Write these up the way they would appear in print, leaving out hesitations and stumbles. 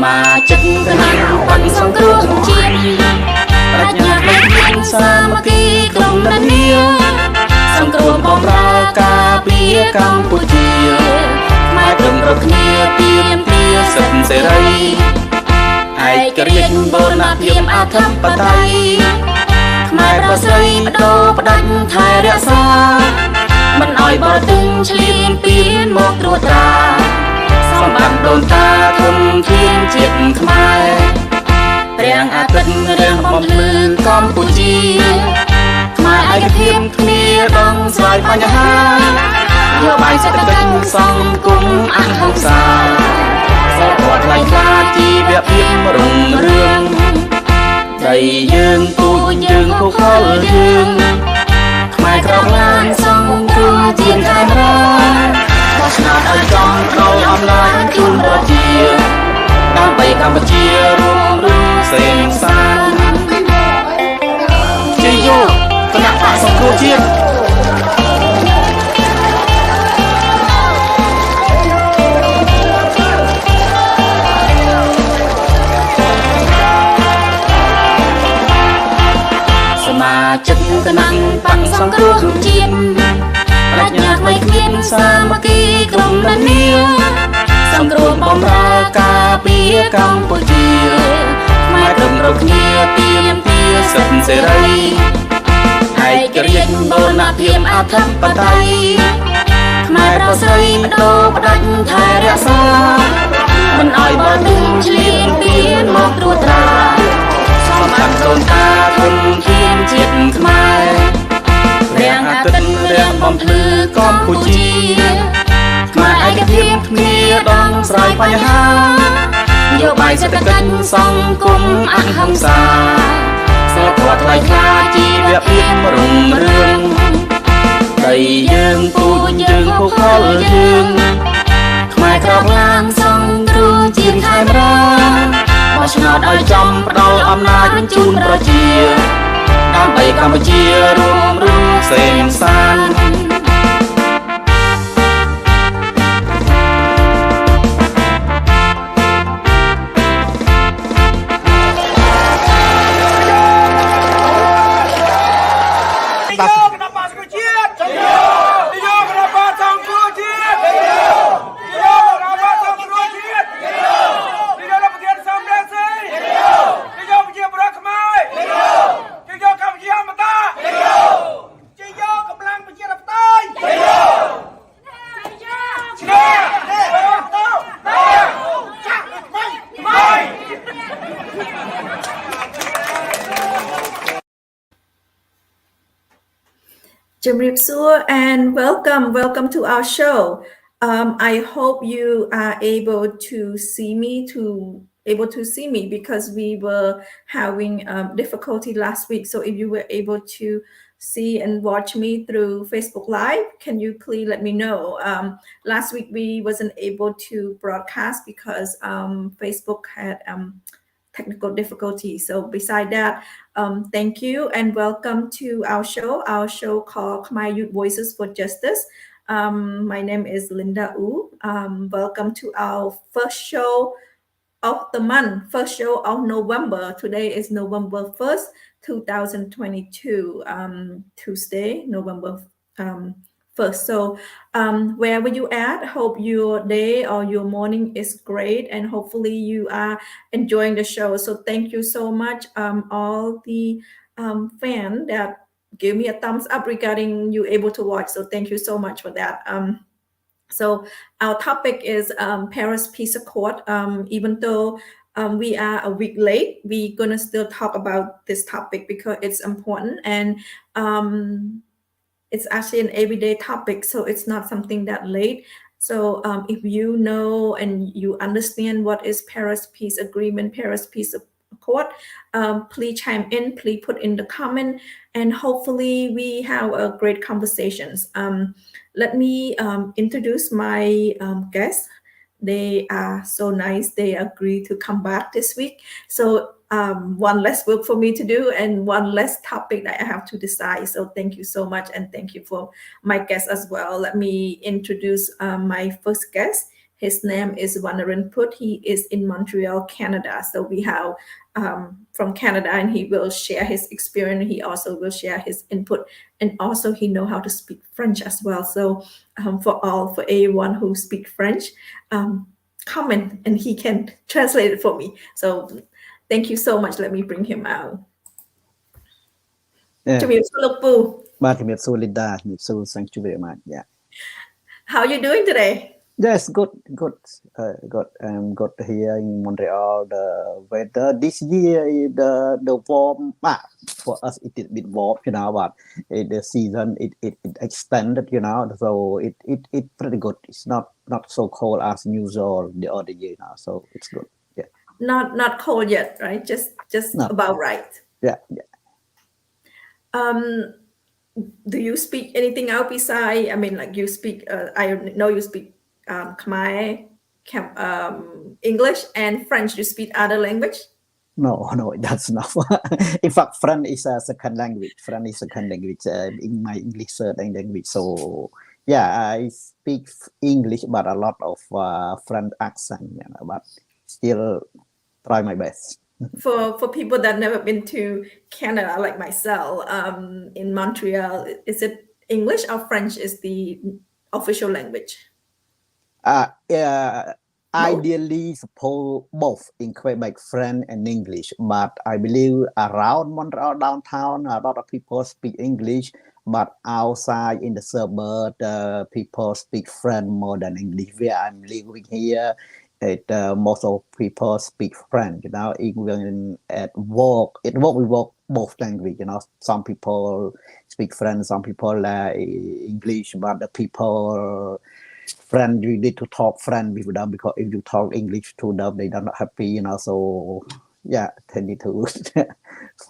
มาจึงกำลังปันสองกรวงเชียนปรัชญาเล่นสามัคคีกลมนันเนียสองกรวงบอมรากาเปียกัมพูชีไม่ตรงรบเนียเปียมเปียสันเสรีไอ้กระเรียนโบราณเพียมอาทัมปไตยไม่ประเสริฐโดประดันไทยรักษามันอ้อยบ่ตึงเฉลียนเปียนหมกตรวจตาสมบัติโดนตาทนเทียนจิตขมายเปรียงอาทิตย์เรื่องบอมลือกัมพูชีขมายไอ้กระเทียมเมียต้องสายปัญหาโยบายเศรษฐกิจสังคมอันหักษาสปอร์ตไลท์ลาจีแบบเพียงรุ่งเรืองใจยืนปูยืนผู้เข้ายืนขมายกรองลานสังคมเจียนใจร้ายนาดไอจอมเราอำลาจุนประเจียตามไปกัมพูชีรวมรู้เสียงสานเจียโยคณะป่าสงครูเชียนสมาชิกกำลังปังสงครูเชียนปรัชญาไม่เพียนสามัคคีกลมนันเนียสังคมบอมรากาเปียกัมพูชีไม่ตรงรบเนียเปียมเปียสันเสรีไอ้กระเรียนโบราณเพียมอาทัมปไตยไม่ประเสริฐโดประดันไทยรักษามันอ้อยบ่ตึงเฉลียนเปียนหมกตรวจตราสมบัติโดนตาทนเทียนจิตขมายเรียงอาทิตย์เรียงบอมพลือกัมพูชีมาไอ้กระเทียมเมียต้องสายปัญหาโยบายเศรษฐกิจสังคมอันหักษาสปอร์ตไลท์ลาจีแบบเพียงรุ่งเรืองใจยืนปูยืนผู้เข้ายืนขมายกรองลานสังคมเจียนไทยร้ายบอชนาดไอจอมประดออำนาจจุนประเจียตามไปกัมพูชีรวมรู้เสียงสาน And welcome to our show. I hope you are able to see me because we were having difficulty last week. So if you were able to see and watch me through Facebook Live, can you please let me know? Last week we wasn't able to broadcast because Facebook had technical difficulties. So beside that, thank you and welcome to our show called Khmer Youth Voices for Justice. My name is Linda Wu. Welcome to our first show of the month, first show of November. Today is November 1st, 2022, Tuesday, November 1st. So wherever you at, hope your day or your morning is great and hopefully you are enjoying the show. So thank you so much, all the fans that give me a thumbs up regarding you able to watch. So thank you so much for that. So our topic is Paris Peace Accord. Even though we are a week late, we're gonna still talk about this topic because it's important and it's actually an everyday topic, so it's not something that late. So if you know and you understand what is Paris Peace Agreement, Paris Peace Accord, please chime in, please put in the comment, and hopefully we have a great conversations. Let me introduce my guest. they are so nice. They agreed to come back this week. So one less work for me to do and one less topic that I have to decide. So thank you so much. And thank you for my guest as well. Let me introduce my first guest. His name is Vannarin Puth. He is in Montreal, Canada. So we have from Canada, and he will share his experience. He also will share his input, and also he know how to speak French as well. So for everyone who speak French, comment and he can translate it for me. So thank you so much. Let me bring him out. Yeah. Thank you very much. Yeah. How are you doing today? Yes, good. Good here in Montreal. The weather this year is the warm. For us, it is a bit warm, but the season it extended, so it pretty good. It's not so cold as usual the other year now, so it's good. Yeah. Not cold yet, right? Just about right. Yeah. Do you speak anything else beside? I mean, like you speak. I know you speak Khmer, English, and French. You speak other language? No, that's not. In fact, French is a second language. French is second language in my English language. So yeah, I speak English, but a lot of French accent. But still try my best. For people that never been to Canada, like myself, in Montreal, is it English or French is the official language? Ideally, suppose both in Quebec, French and English. But I believe around Montreal downtown, a lot of people speak English. But outside in the suburb, people speak French more than English. Where I'm living here, most of people speak French. Even at work, we work both language. Some people speak French, some people English. But the people French, you need to talk French with them, because if you talk English to them, they are not happy. So yeah, they need to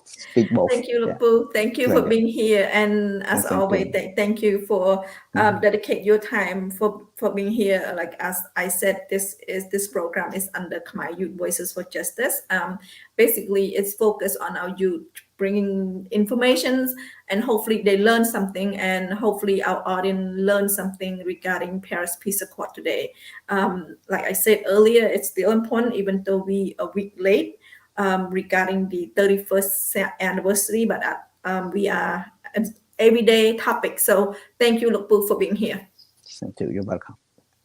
speak both. Thank you, Puth. Thank you for being here, and as always, thank you for dedicate your time for being here. Like as I said, this program is under Khmer Youth Voices for Justice. Basically, it's focused on our youth, bringing information, and hopefully they learn something, and hopefully our audience learn something regarding Paris Peace Accord today. Like I said earlier, it's still important, even though we are a week late. Regarding the 31st anniversary, but we are an everyday topic. So thank you, Puth, for being here. Thank you. You're welcome.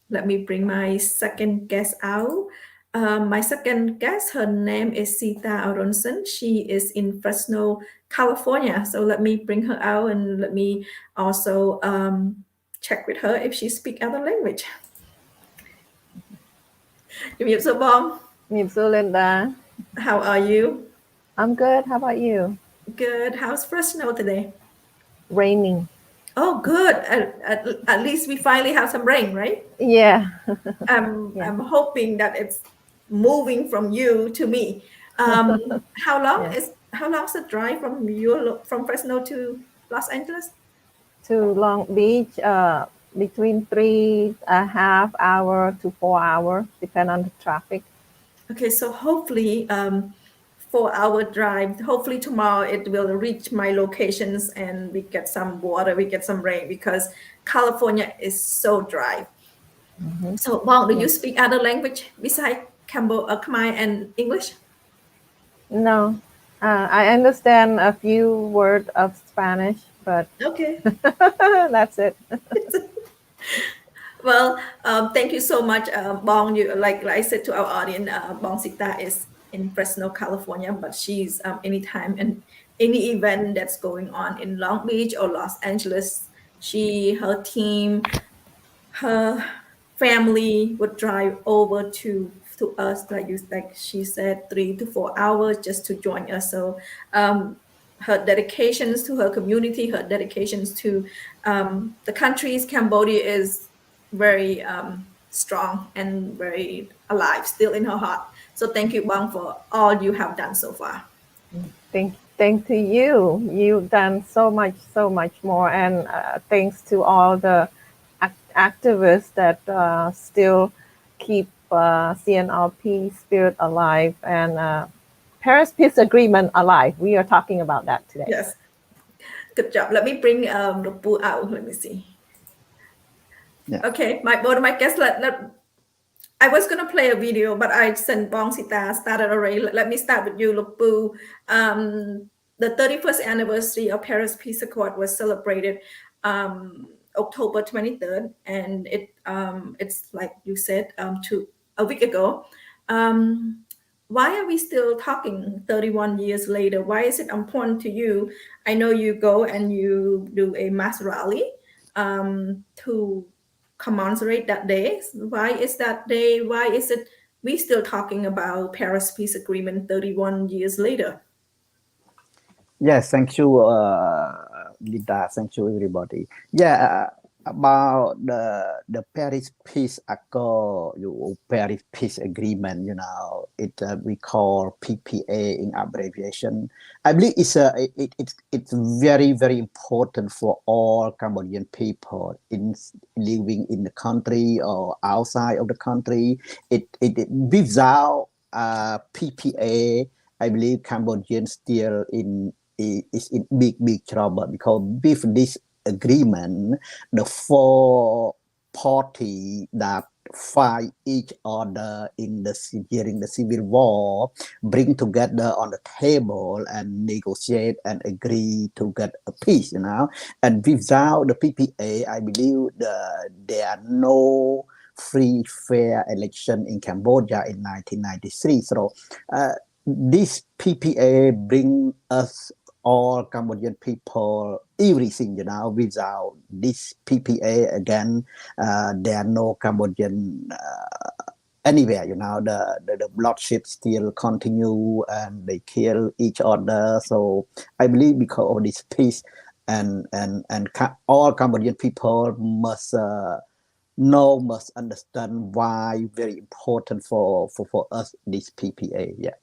Let me bring my second guest out. My second guest, her name is Sita Arunson. She is in Fresno, California. So let me bring her out, and let me also check with her if she speaks other language. Linda. How are you? I'm good. How about you? Good. How's Fresno today? Raining. Oh, good. At least we finally have some rain, right? Yeah. I'm hoping that it's moving from you to me. How long is the drive from Fresno to Los Angeles? To Long Beach, between 3.5 hours to 4 hours, depend on the traffic. Okay, so hopefully 4-hour drive. Hopefully tomorrow it will reach my locations and we get some water, we get some rain, because California is so dry. Mm-hmm. So, Bong, do you speak other language besides Khmer and English? No, I understand a few words of Spanish, but okay, that's it. Well, thank you so much, Bong. You, like I said to our audience, Bong Sita is in Fresno, California, but she's anytime and any event that's going on in Long Beach or Los Angeles, her team, her family would drive over to us, like she said, 3 to 4 hours just to join us. So her dedications to her community, her dedications to the countries, Cambodia is very strong and very alive, still in her heart. So thank you, Bang, for all you have done so far. Thank to you. You've done so much more, and thanks to all the activists that still keep CNRP spirit alive and Paris Peace Agreement alive. We are talking about that today. Yes. Good job. Let me bring the Puth out. Let me see. Yeah. Okay, both of my guests. I was gonna play a video, but I sent Bong Sita started already. Let me start with you, Lupu. The 31st anniversary of Paris Peace Accord was celebrated October 23rd, and it's like you said a week ago. Why are we still talking 31 years later? Why is it important to you? I know you go and you do a mass rally to commemorate that day. Why is that day? Why is it we still talking about Paris Peace Agreement 31 years later? Yes, thank you, Linda. Thank you, everybody. Yeah, about the Paris Peace Accord, Paris Peace Agreement. It we call PPA in abbreviation. I believe it's very, very important for all Cambodian people living in the country or outside of the country. Without PPA, I believe Cambodians still is in big trouble, because with this agreement, the four parties that fight each other during the civil war bring together on the table and negotiate and agree to get a peace. And without the PPA, I believe there are no free, fair election in Cambodia in 1993. So this PPA bring us all Cambodian people everything. Without this PPA, again, there are no Cambodian anywhere. The bloodshed still continue and they kill each other. So I believe because of this peace, and all Cambodian people must understand why very important for us this PPA. Yeah.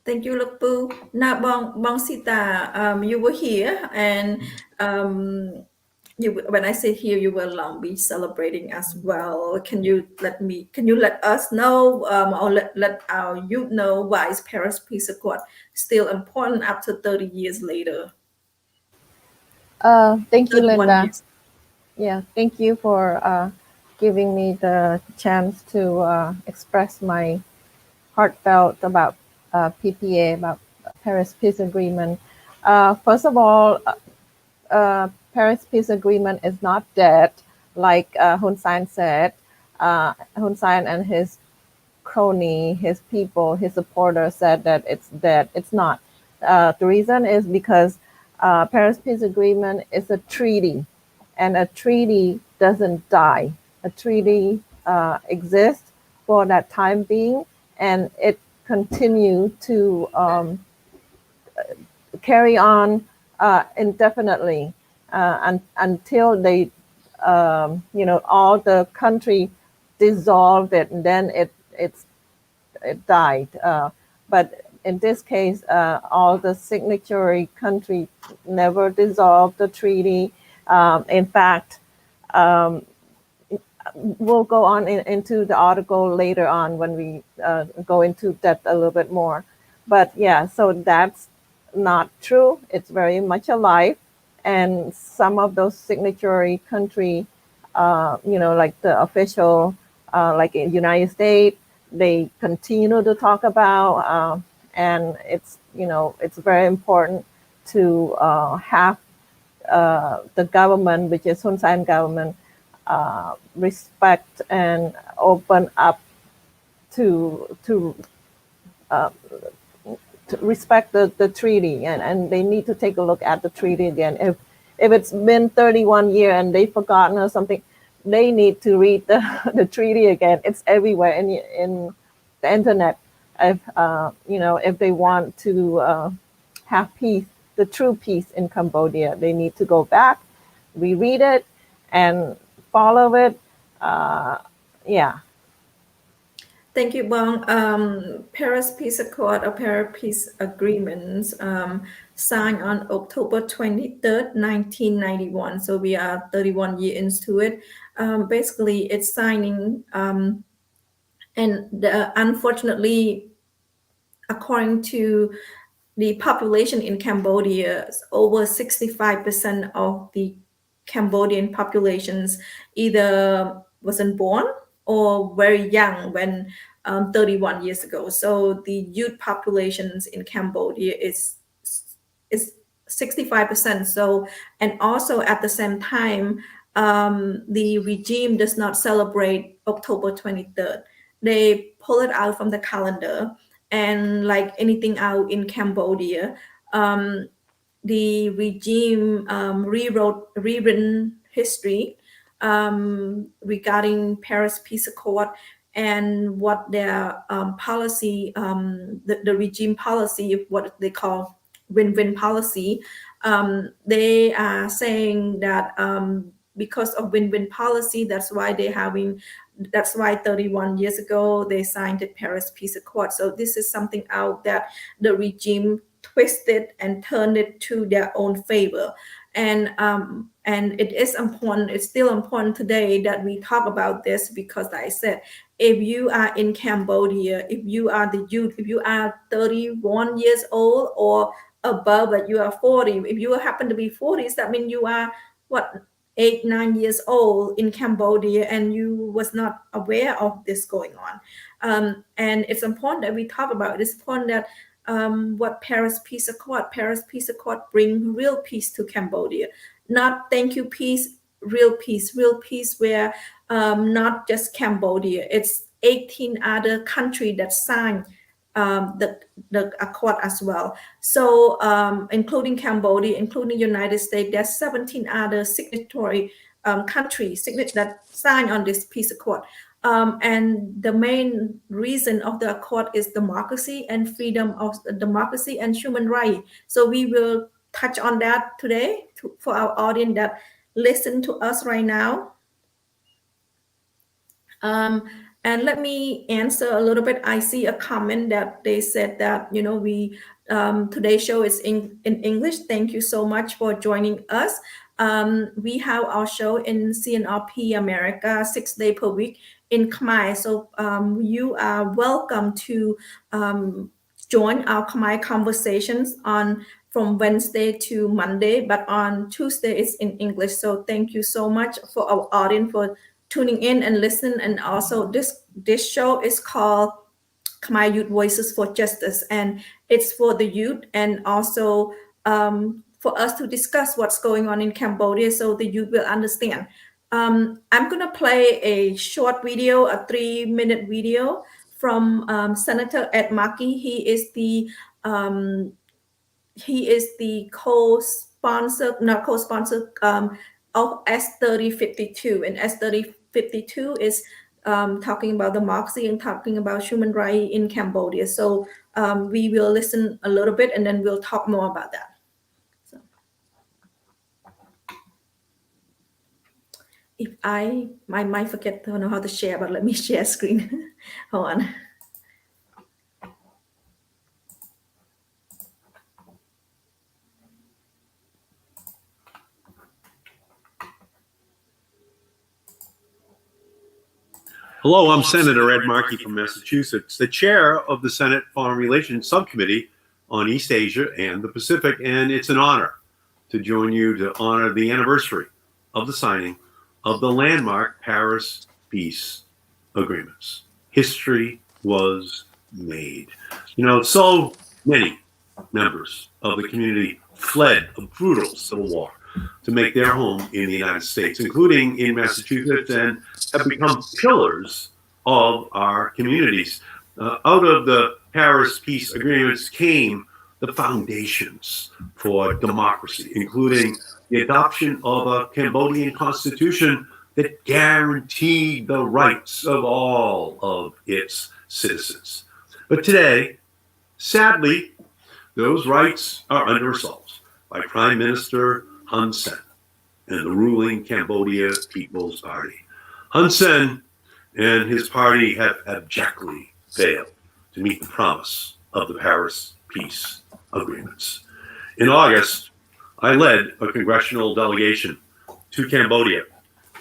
Thank you, Lupu. Now, Bong Sita, you were here, and when I say here, you were Long Beach celebrating as well. Can you let us know, or let our youth know, why is Paris Peace Accord still important after 30 years later? Thank you, 31 Linda. years. Yeah, thank you for giving me the chance to express my heartfelt about PPA, about Paris Peace Agreement. First of all, Paris Peace Agreement is not dead, like Hun Sen said. Hun Sen and his crony, his people, his supporters said that it's dead. It's not. The reason is because Paris Peace Agreement is a treaty, and a treaty doesn't die. A treaty exists for that time being, and it continue to carry on indefinitely until they, all the country dissolved it, and then it died. But in this case, all the signatory countries never dissolved the treaty. In fact, we'll go on into the article later on when we go into depth a little bit more. But yeah, so that's not true. It's very much alive. And some of those signatory country, like the official, like in United States, they continue to talk about, and it's very important to have the government, which is Hun Sen government, respect and open up to respect the treaty, and they need to take a look at the treaty again. If it's been 31 years and they've forgotten or something, they need to read the treaty again. It's everywhere in the internet. If they want to have peace, the true peace in Cambodia, they need to go back, reread it, and follow it. Yeah. Thank you, Bong. Paris Peace Accord or Paris Peace Agreements signed on October 23rd, 1991. So we are 31 years into it. Basically, it's signing And unfortunately, according to the population in Cambodia, over 65% of the Cambodian populations either wasn't born or very young when 31 years ago. So the youth populations in Cambodia is 65%. So, and also at the same time, the regime does not celebrate October 23rd. They pull it out from the calendar, and like anything out in Cambodia, the regime rewritten history regarding Paris Peace Accord and what their policy, the regime policy, what they call win-win policy. They are saying that because of win-win policy, that's why 31 years ago they signed the Paris Peace Accord. So this is something out that the regime twisted and turned it to their own favor. And it is important, it's still important today that we talk about this, because like I said, if you are in Cambodia, if you are the youth, if you are 31 years old or above, but you are 40, if you happen to be 40s, that means you are what, 8-9 years old in Cambodia, and you was not aware of this going on. And it's important that we talk about it. It's important that what Paris Peace Accord bring real peace to Cambodia, not thank you peace, real peace where not just Cambodia, it's 18 other countries that signed the accord as well. So including Cambodia, including United States, there's 17 other signatory countries that sign on this peace accord. And the main reason of the accord is democracy and freedom of democracy and human rights. So we will touch on that today for our audience that listen to us right now. And let me answer a little bit. I see a comment that they said that, we today's show is in English. Thank you so much for joining us. We have our show in CNRP America 6 days per week in Khmer. So you are welcome to join our Khmer conversations from Wednesday to Monday, but on Tuesday it's in English. So thank you so much for our audience for tuning in and listen. And also this show is called Khmer Youth Voices for Justice, and it's for the youth and also for us to discuss what's going on in Cambodia so the youth will understand. I'm gonna play a short video, a 3-minute video from Senator Ed Markey. He is the co-sponsor of S3052, and S3052 is talking about democracy and talking about human rights in Cambodia. So we will listen a little bit and then we'll talk more about that. So if I might forget to know how to share, but let me share screen. Hold on. Hello, I'm Senator Ed Markey from Massachusetts, the chair of the Senate Foreign Relations Subcommittee on East Asia and the Pacific, and it's an honor to join you to honor the anniversary of the signing of the landmark Paris Peace Agreements. History was made. So many members of the community fled a brutal civil war to make their home in the United States, including in Massachusetts, and have become pillars of our communities. Out of the Paris Peace Agreements came the foundations for democracy, including the adoption of a Cambodian constitution that guaranteed the rights of all of its citizens. But today, sadly, those rights are under assault by Prime Minister Hun Sen and the ruling Cambodia People's Party. Hun Sen and his party have abjectly failed to meet the promise of the Paris Peace Agreements. In August, I led a congressional delegation to Cambodia,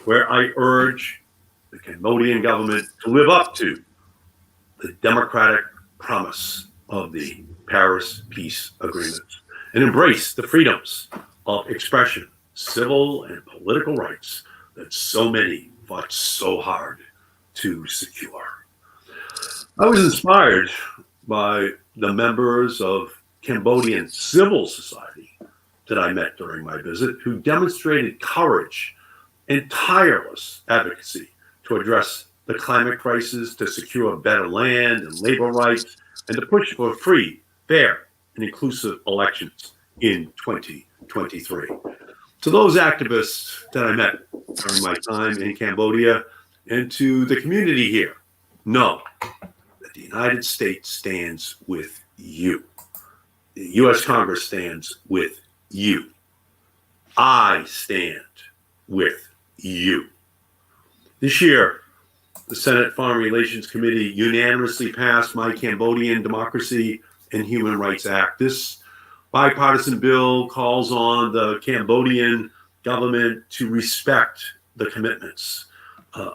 where I urge the Cambodian government to live up to the democratic promise of the Paris Peace Agreement and embrace the freedoms of expression, civil and political rights that so many fought so hard to secure. I was inspired by the members of Cambodian civil society that I met during my visit, who demonstrated courage and tireless advocacy to address the climate crisis, to secure better land and labor rights, and to push for free, fair, and inclusive elections in 2023. To those activists that I met during my time in Cambodia, and to the community here, know that the United States stands with you. The U.S. Congress stands with you. I stand with you. This year, the Senate Foreign Relations Committee unanimously passed my Cambodian Democracy and Human Rights Act. This bipartisan bill calls on the Cambodian government to respect the commitments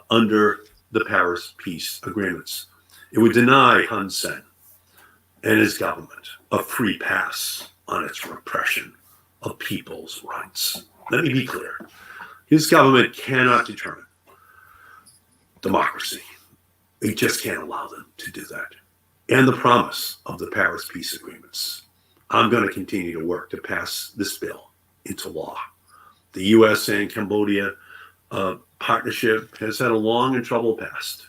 under the Paris Peace Agreements. It would deny Hun Sen and his government a free pass on its repression of people's rights. Let me be clear. His government cannot determine democracy. We just can't allow them to do that. And the promise of the Paris Peace Agreements. I'm going to continue to work to pass this bill into law. The U.S. and Cambodia partnership has had a long and troubled past.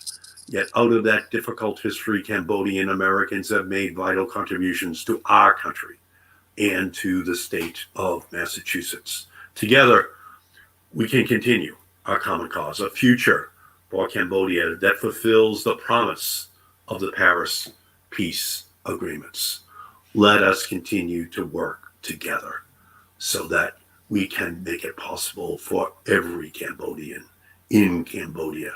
Yet out of that difficult history, Cambodian Americans have made vital contributions to our country and to the state of Massachusetts. Together, we can continue our common cause, a future for Cambodia that fulfills the promise of the Paris Peace Agreements. Let us continue to work together so that we can make it possible for every Cambodian in Cambodia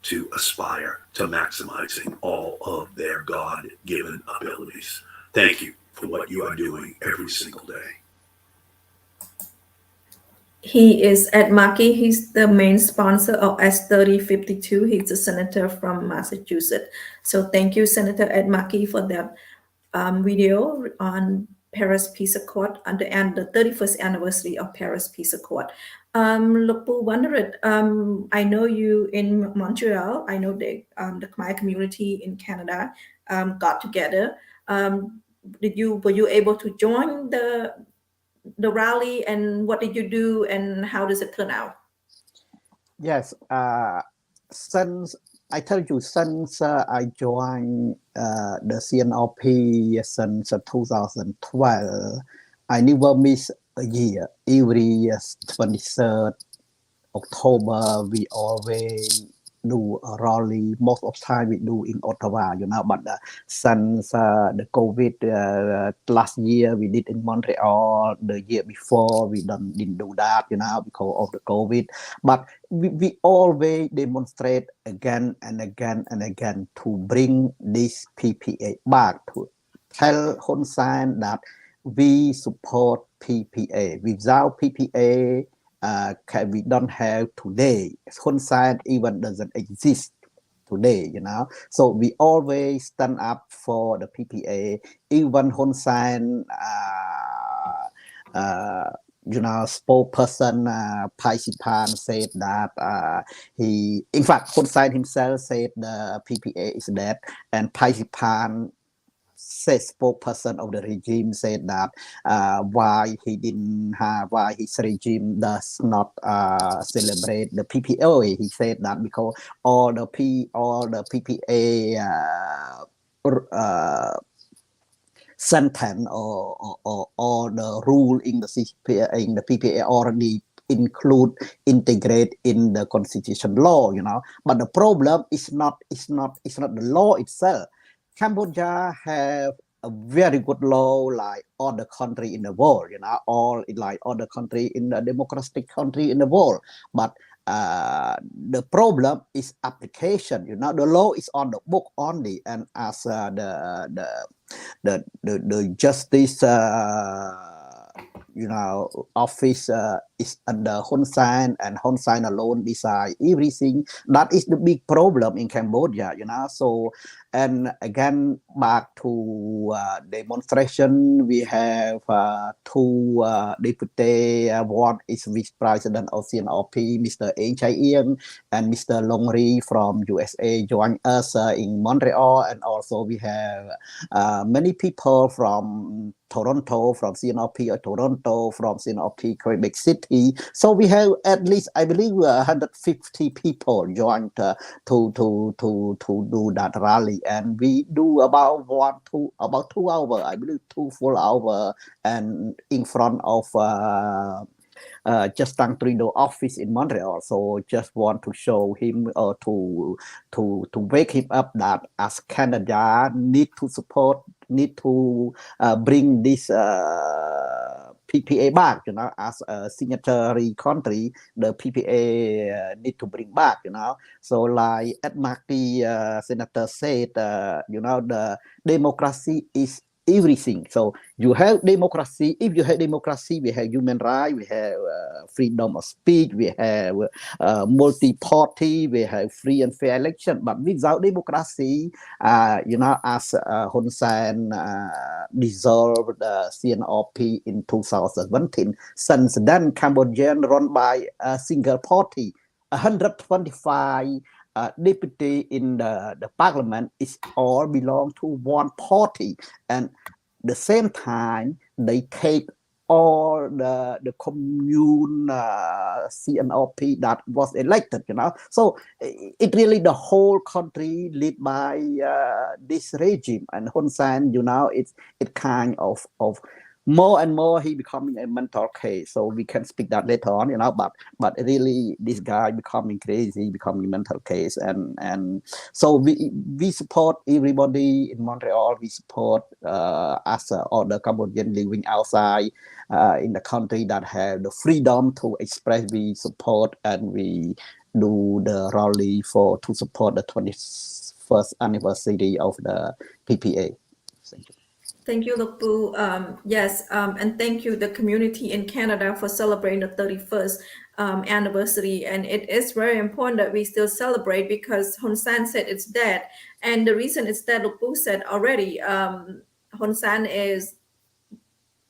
to aspire to maximizing all of their God-given abilities. Thank you for what you are doing every single day. He is Ed Markey. He's the main sponsor of S3052. He's a senator from Massachusetts. So thank you, Senator Ed Markey, for that video on Paris Peace Accord and the 31st anniversary of Paris Peace Accord. Lokpo Vannarin, I know you in Montreal. I know the Khmer community in Canada got together. Were you able to join the rally, and what did you do, and how does it turn out? Yes, since I tell you, since I joined the CNRP since 2012, I never miss a year. Every 23rd October, we always do a rally. Most of the time we do in Ottawa, you know, but since the COVID last year we did in Montreal, the year before we didn't do that, you know, because of the COVID. But we always demonstrate again and again and again to bring this PPA back, to tell Hun Sen that we support PPA. Without PPA, we don't have today. Hun Sen even doesn't exist today, you know. So we always stand up for the PPA. Even Hun Sen, you know, spokesperson Paisipan said that in fact, Hun Sen himself said the PPA is dead, and Paisipan, spokesperson of the regime, said that why his regime does not celebrate the PPA. He said that because all the PPA sentence or the rule in the PPA already integrate in the constitution law, you know. But the problem is not the law itself. Cambodia have a very good law like other country in the world, you know, all like other country in the democratic country in the world. But the problem is application, you know. The law is on the book only, and as the justice you know, office is under Hun Sen, and Hun Sen alone decide everything. That is the big problem in Cambodia, So, and again, back to demonstration, we have two deputy. One is Vice President of CNRP, Mr. Eng Chai Ien, and Mr. Long Ri from USA join us in Montreal, and also we have many people from Toronto, from CNRP or Toronto, from CNRP Quebec City. So we have at least, I believe, 150 people joined to do that rally, and we do about 2 hours, I believe, 2 full hours, and in front of Justin Trudeau office in Montreal. So just want to show him to wake him up that as Canada need to support, need to bring this PPA back, as a signatory country, the PPA need to bring back, So like Ed Markey, Senator said, the democracy is everything. So you have democracy. If you have democracy, we have human rights, we have freedom of speech, we have multi-party, we have free and fair election. But without democracy, as Hun Sen dissolved the CNRP in 2017, since then Cambodia run by a single party. 125 deputy in the parliament is all belong to one party, and the same time they take all the commune CNRP that was elected, So it really the whole country led by this regime, and Hun Sen, it kind of more and more he becoming a mental case. So we can speak that later on, but really this guy becoming crazy, becoming mental case, and so we support everybody in Montreal. We support as all the Cambodian living outside in the country that have the freedom to express. We support, and we do the rally to support the 21st anniversary of the PPA. Thank you. Thank you, Lukpu. Yes, and thank you, the community in Canada, for celebrating the 31st anniversary. And it is very important that we still celebrate, because Hun Sen said it's dead. And the reason it's dead, Lukpu said already, Hun Sen is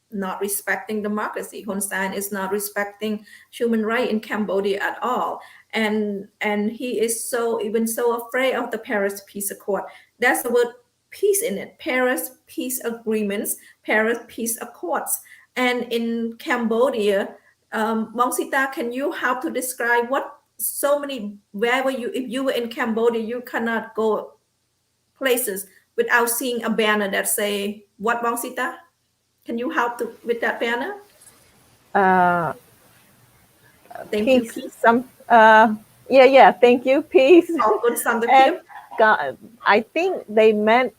not respecting democracy. Hun Sen is not respecting human rights in Cambodia at all. And he is so afraid of the Paris Peace Accord. That's the word peace in it. Paris peace agreements, Paris peace accords. And in Cambodia, Sita, can you help to describe where were you? If you were in Cambodia, you cannot go places without seeing a banner that say what, Sita? Can you help with that banner? Thank you, peace. Thank you, peace. God, I think they meant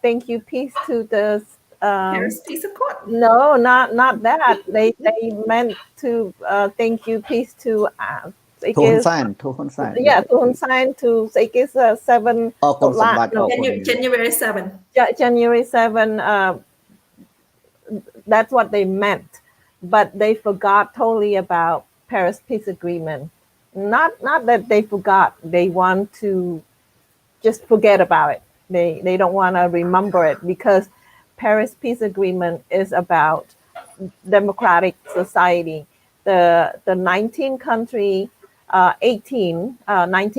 thank you, peace, to the Paris Peace Accord. No, not that. They meant to thank you, peace, to Hun Sen. Yeah, to Hun Sen, to Sekis 7. January 7. January 7. That's what they meant, but they forgot totally about Paris Peace Agreement. Not that they forgot. They want to just forget about it. They don't want to remember it, because Paris Peace Agreement is about democratic society. The 19 country, 19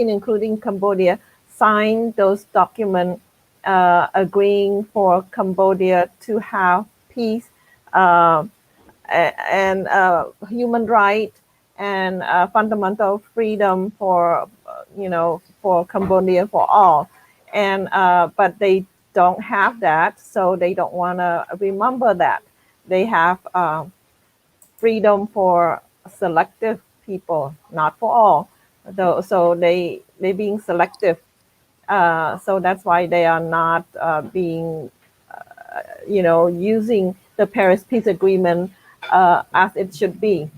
including Cambodia, signed those documents agreeing for Cambodia to have peace and human rights and fundamental freedom for Cambodia for all. And but they don't have that, so they don't want to remember that. They have freedom for selective people, not for all. So they being selective. So that's why they are not being using the Paris Peace Agreement as it should be.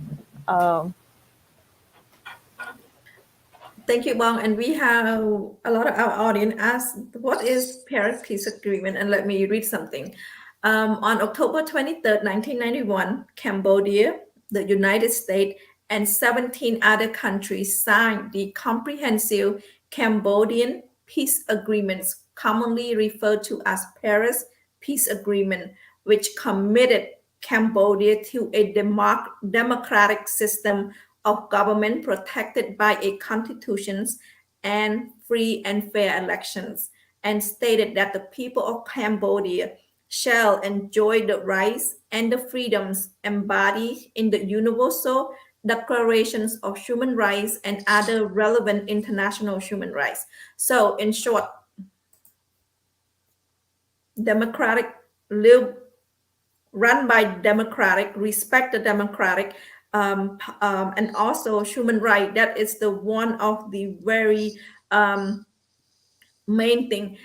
Thank you, Bong. And we have a lot of our audience ask, what is Paris Peace Agreement? And let me read something. On October 23rd, 1991, Cambodia, the United States, and 17 other countries signed the Comprehensive Cambodian Peace Agreements, commonly referred to as Paris Peace Agreement, which committed Cambodia to a democratic system of government protected by a constitution and free and fair elections, and stated that the people of Cambodia shall enjoy the rights and the freedoms embodied in the Universal Declarations of Human Rights and other relevant international human rights. So, in short, democratic, live, run by democratic, respect the democratic, and also human right. That is the one of the very main thing.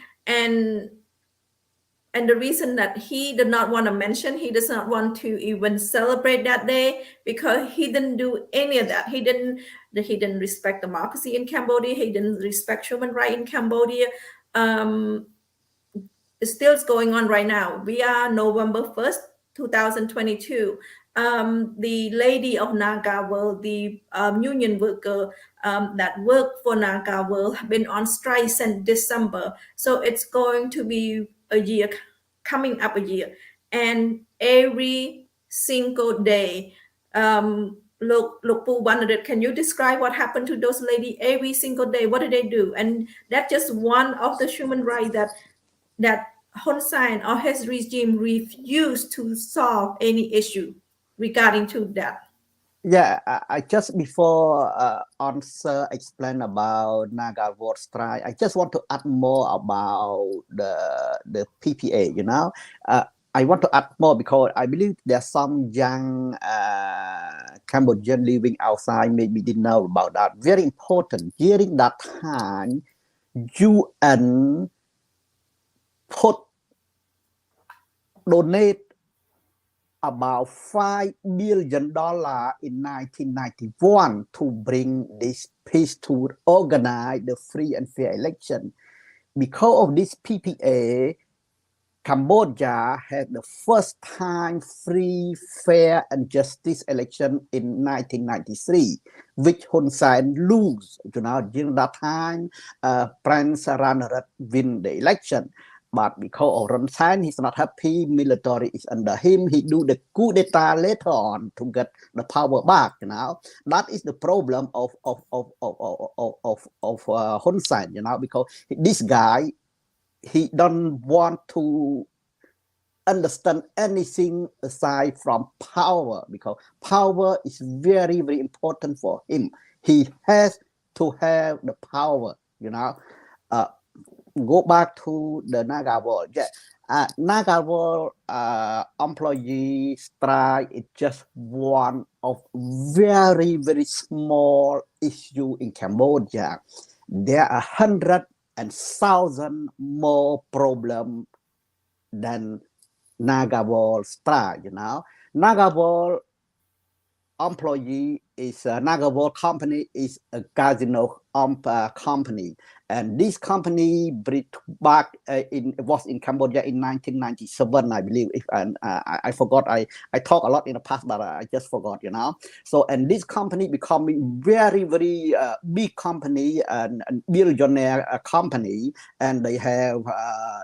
And the reason that he did not want to mention, he does not want to even celebrate that day, because he didn't do any of that. He didn't respect democracy in Cambodia. He didn't respect human right in Cambodia. It's still going on right now. We are November 1st, 2022. The lady of Naga World, the union worker that worked for Naga World, have been on strike since December. So it's going to be a year, coming up a year. And every single day, look, can you describe what happened to those ladies every single day? What did they do? And that's just one of the human rights that Hun Sen or his regime refused to solve any issue regarding to that. Yeah, I just before answer explain about Naga World Strike, I just want to add more about the PPA. You know, I want to add more because I believe there's some young Cambodian living outside maybe didn't know about that. Very important. During that time, UN donate about $5 billion in 1991 to bring this peace to organize the free and fair election. Because of this PPA, Cambodia had the first time free, fair, and justice election in 1993, which Hun Sen lose. You know, during that time, Prince Vannarin win the election. But because of Hun Sen, he's not happy. Military is under him. He do the coup d'etat later on to get the power back. You know, that is the problem of Hun Sen. You know, because this guy, he don't want to understand anything aside from power, because power is very, very important for him. He has to have the power, you know. Go back to the Naga World. Yeah. Naga World employee strike is just one of very, very small issue in Cambodia. There are 100,000 more problem than Naga World strike. You know, Naga World employee is Naga World company is a casino company, and this company back was in Cambodia in 1997, I believe. If I forgot, I talked a lot in the past, but I just forgot, you know. So, and this company becoming very, very big company and billionaire company, and they have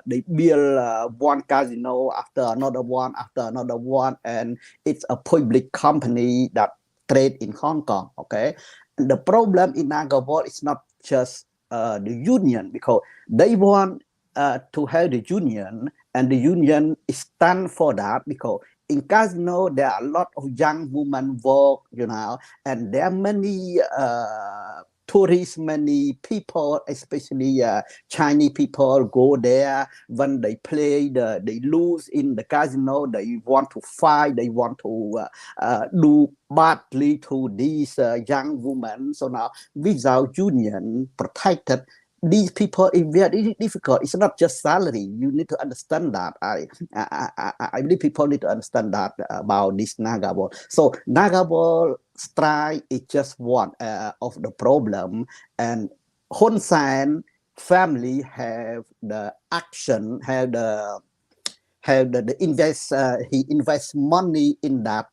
they build one casino after another one, and it's a public company that trade in Hong Kong. Okay, and the problem in Naga World is not just the union, because they want to have the union, and the union stand for that, because in casino there are a lot of young women work, you know, and there are many tourists, many people, especially Chinese people, go there. When they play, they lose in the casino, they want to fight, they want to do badly to these young women. So now, without union protected, these people is very difficult. It's not just salary. You need to understand that. I believe people need to understand that about this Naga World. So Naga World strike is just one of the problem, and Hun Sen family have the action, have the invest. He invests money in that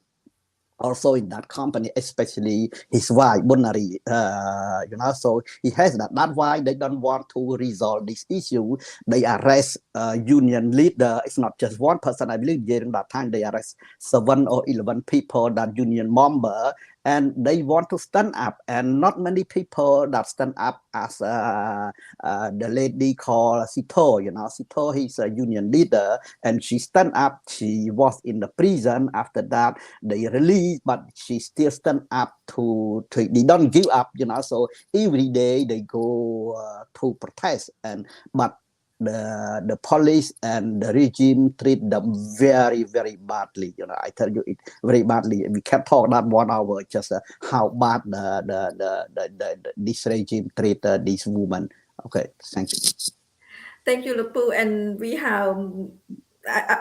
also in that company, especially his wife, Vannarin, so he has that. That's why they don't want to resolve this issue. They arrest union leader. It's not just one person. I believe during that time they arrest 7 or 11 people that union member, and they want to stand up. And not many people that stand up as the lady called Sita. Sita, he's a union leader, and she stand up. She was in the prison. After that, they released, but she still stand up to they don't give up, so every day they go to protest, but the police and the regime treat them very, very badly. I tell you it very badly. We can talk that 1 hour just how bad this regime treat these women. Okay, thank you. Thank you, Lupu. And we have,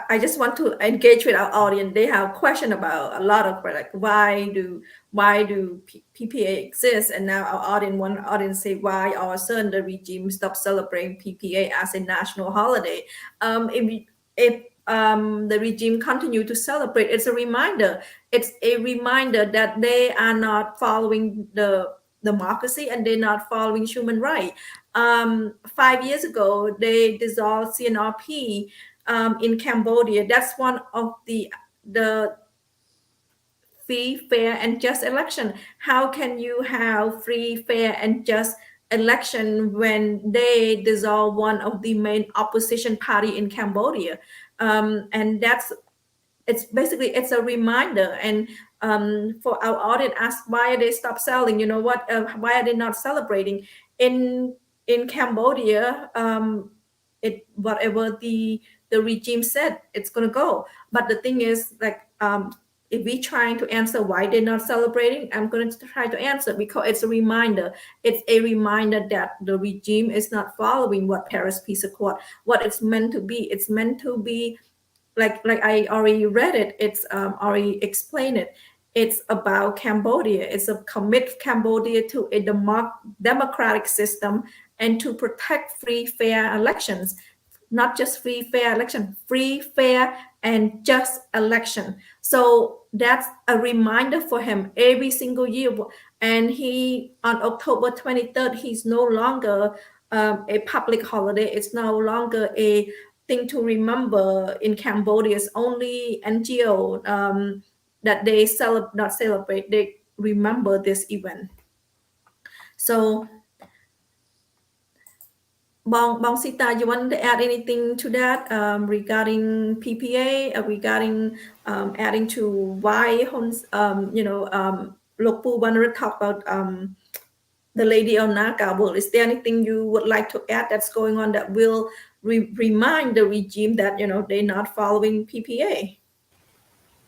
I just want to engage with our audience. They have question about a lot of like why do PPA exist? And now one audience say why all of a sudden the regime stopped celebrating PPA as a national holiday. If the regime continue to celebrate, it's a reminder. It's a reminder that they are not following the democracy and they're not following human rights. 5 years ago, they dissolved CNRP in Cambodia. That's one of the free, fair, and just election. How can you have free, fair, and just election when they dissolve one of the main opposition party in Cambodia? And it's a reminder. And for our audience, ask why they stop selling. You know what? Why are they not celebrating in Cambodia? Whatever the regime said, it's gonna go. But the thing is, like, if we trying to answer why they're not celebrating, I'm going to try to answer because it's a reminder. It's a reminder that the regime is not following what Paris Peace Accord, what it's meant to be. It's meant to be like I already read it. It's already explained it. It's about Cambodia. It's a commit Cambodia to a democratic system and to protect free, fair elections. Not just free, fair election, free, fair, and just election. So that's a reminder for him every single year. And he, on October 23rd, he's no longer a public holiday. It's no longer a thing to remember in Cambodia. It's only NGO that they not celebrate. They remember this event. So Bong Sita, you want to add anything to that regarding PPA, regarding adding to why Lokpu wanted to talk about the lady on Kabul? Is there anything you would like to add that's going on that will remind the regime that they're not following PPA?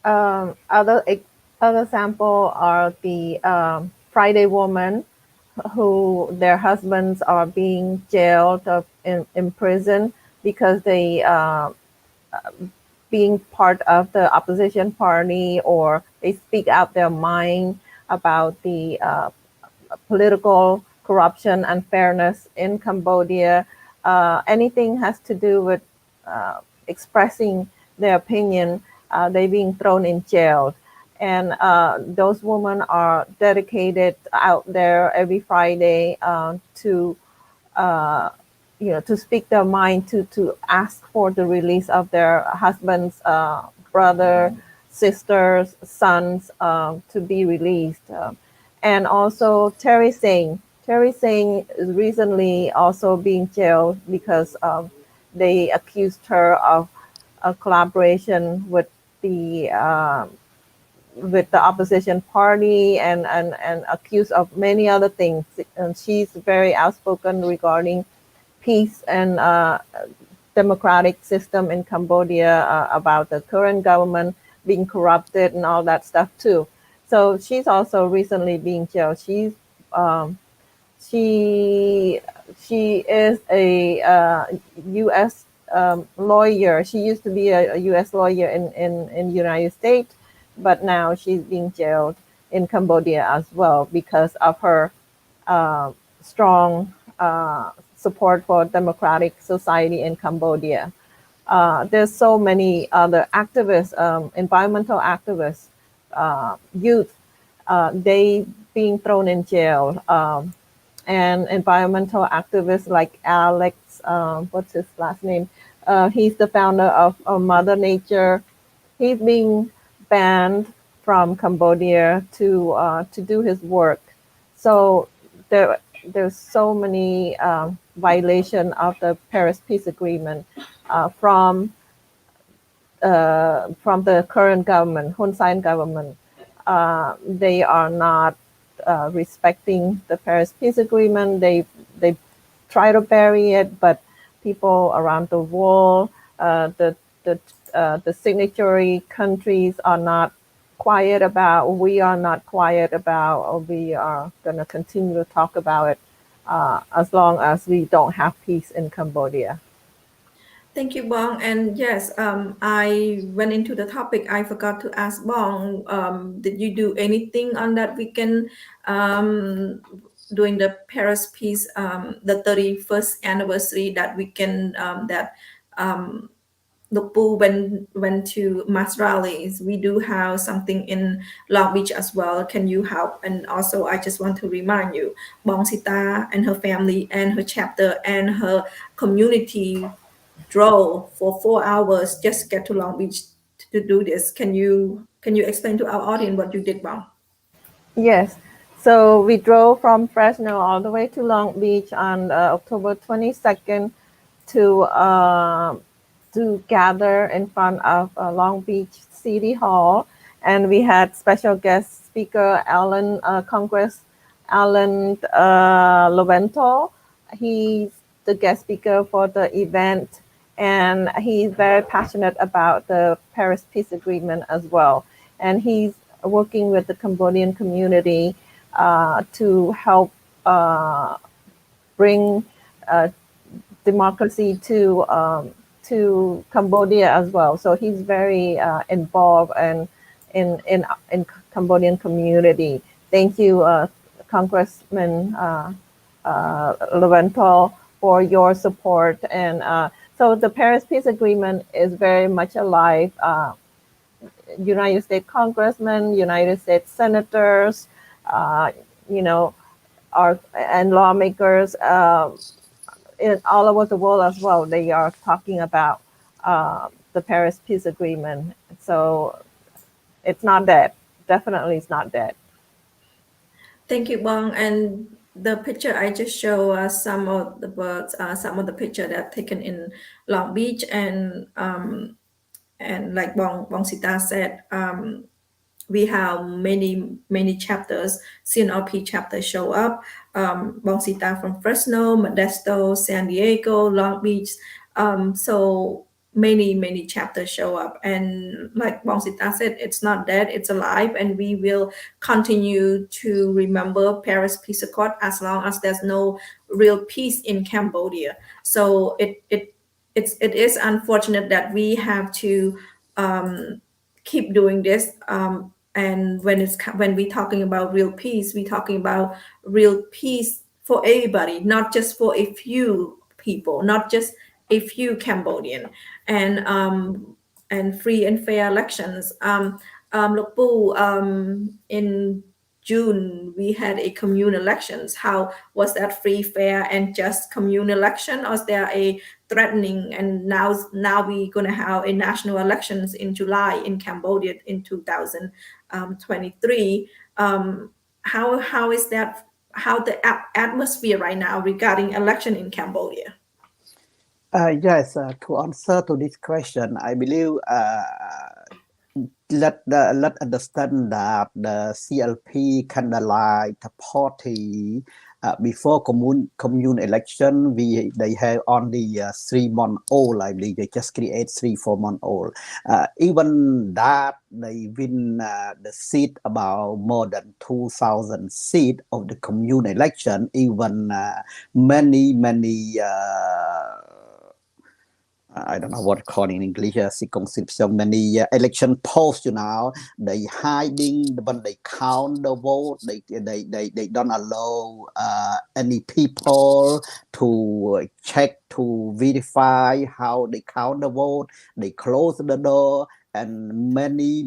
Other sample are the Friday woman who their husbands are being jailed in prison because they being part of the opposition party, or they speak out their mind about the political corruption and unfairness in Cambodia. Anything has to do with expressing their opinion, they being thrown in jail. And those women are dedicated out there every Friday to speak their mind, to ask for the release of their husbands, brother, sisters, sons to be released. And also Terry Singh is recently also being jailed because they accused her of a collaboration with the opposition party and accused of many other things. And she's very outspoken regarding peace and democratic system in Cambodia, about the current government being corrupted and all that stuff too. So she's also recently being jailed. She is a U.S. Lawyer. She used to be a U.S. lawyer in the United States, but now she's being jailed in Cambodia as well because of her strong support for democratic society in Cambodia. There's so many other activists, environmental activists youth, they being thrown in jail. And environmental activists like Alex, what's his last name? He's the founder of Mother Nature. He's being banned from Cambodia to do his work. So there's so many violation of the Paris Peace Agreement from the current government, Hun Sen government. They are not respecting the Paris Peace Agreement. They try to bury it, but people around the world, the signatory countries are not quiet about. We are not quiet about. Or we are going to continue to talk about it as long as we don't have peace in Cambodia. Thank you, Bong. And yes, I went into the topic. I forgot to ask Bong, did you do anything on that weekend during the Paris Peace, the 31st anniversary that weekend that Lukpu went to mass rallies? We do have something in Long Beach as well. Can you help? And also, I just want to remind you, Bong Sita and her family and her chapter and her community drove for 4 hours just to get to Long Beach to do this. Can you explain to our audience what you did, Bong? Yes. So we drove from Fresno all the way to Long Beach on October 22nd to gather in front of Long Beach City Hall. And we had special guest speaker, Congress Alan Lovento. He's the guest speaker for the event. And he's very passionate about the Paris Peace Agreement as well. And he's working with the Cambodian community to help bring democracy to Cambodia as well. So he's very involved and in Cambodian community. Thank you, Congressman Lovento, for your support. And so the Paris Peace Agreement is very much alive. United States congressmen, United States senators, and lawmakers all over the world as well. They are talking about the Paris Peace Agreement. So it's not dead. Definitely, it's not dead. Thank you, Bong. And the picture I just show some of the birds, some of the picture that taken in Long Beach, and like Bong Sita said, we have many chapters, CNRP chapters show up. Bong Sita from Fresno, Modesto, San Diego, Long Beach. So many chapters show up. And like Bong Sita said, it's not dead, it's alive. And we will continue to remember Paris Peace Accord as long as there's no real peace in Cambodia. So it is unfortunate that we have to keep doing this. And when we're talking about real peace, we're talking about real peace for everybody, not just for a few people, not just a few Cambodian, and free and fair elections. Lukpu, in June we had a commune elections. How was that free, fair, and just commune election? Or is there a threatening? And now we're going to have a national elections in July in Cambodia in 2023. How is that? How the atmosphere right now regarding election in Cambodia? Yes, to answer to this question, I believe let understand that the CLP kind of like the party before commune election. They have only 3 months old. I believe they just create 3-4 months old. Even that they win the seat about more than 2,000 seats of the commune election. Even many I don't know what called in English, circumscription, many election posts, they hiding when they count the vote, they don't allow any people to check, to verify how they count the vote, they close the door, and many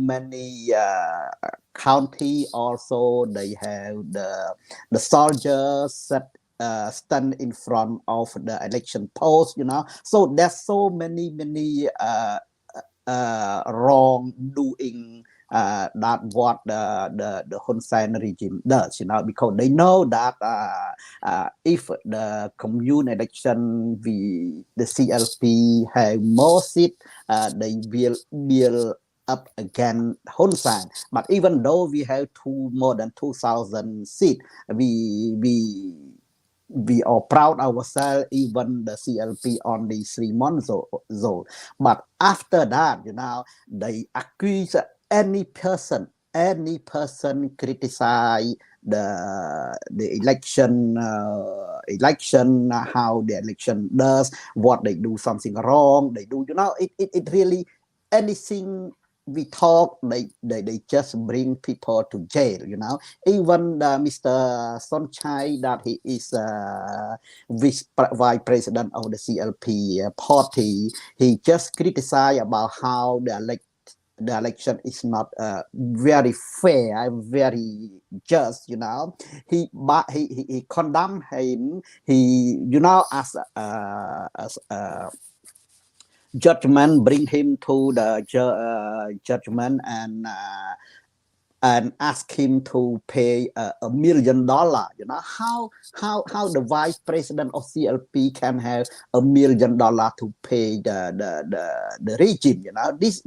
county also, they have the soldiers set stand in front of the election post, so there's so many wrongdoing that what the Hun Sen regime does, because they know that if the commune election, the CLP have more seats, they will build up again Hun Sen. But even though we have more than 2,000 seats, we are proud ourselves, even the CLP only 3 months old. But after that, they accuse any person criticize the election, how the election does, what they do something wrong, they do, it really, anything we talk, they just bring people to jail, even Mr. Sonchai, that he is vice president of the CLP party, he just criticized about how the election is not very fair, very just, he condemned him, as judgment, bring him to the judgment, and ask him to pay $1 million. How the vice president of CLP can have $1 million to pay the regime? This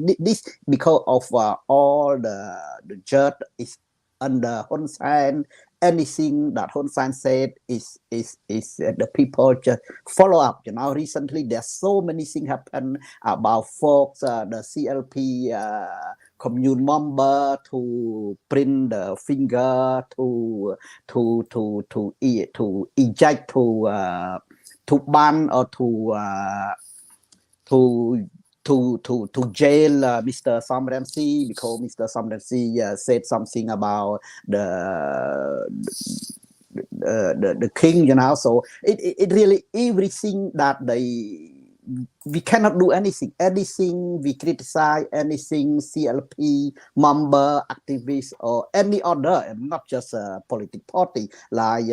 because of all the judge is under Hun Sen. Anything that Hun Sen said is the people just follow up. Recently there's so many things happen about folks, the CLP commune member to print the finger, to eject, to ban, or to jail Mr. Sam Ramsey, because Mr. Sam Ramsey said something about the king, so it really, everything that we cannot do anything we criticize, anything CLP member, activist, or any other, and not just a political party, like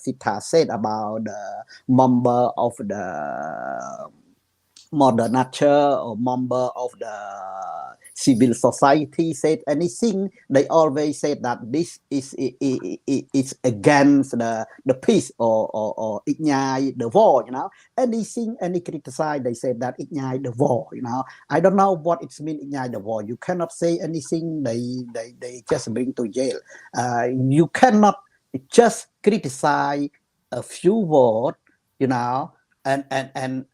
Sita said about the member of the Mother Nature, or member of the civil society, said anything, they always say that this is against the peace, or ignite the war, anything, any criticize, they say that ignite the war, I don't know what it means, ignite the war. You cannot say anything, they just bring to jail. You cannot just criticize a few words, and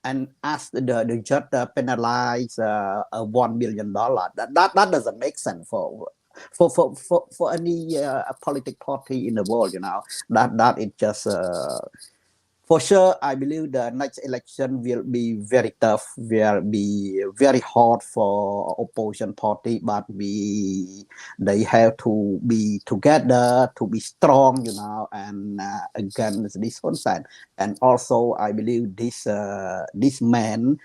ask the judge penalize $1 million. That doesn't make sense for any political party in the world. That it just for sure. I believe the next election will be very tough, will be very hard for opposition party, but they have to be together, to be strong, and against this Hun Sen. And also, I believe this man.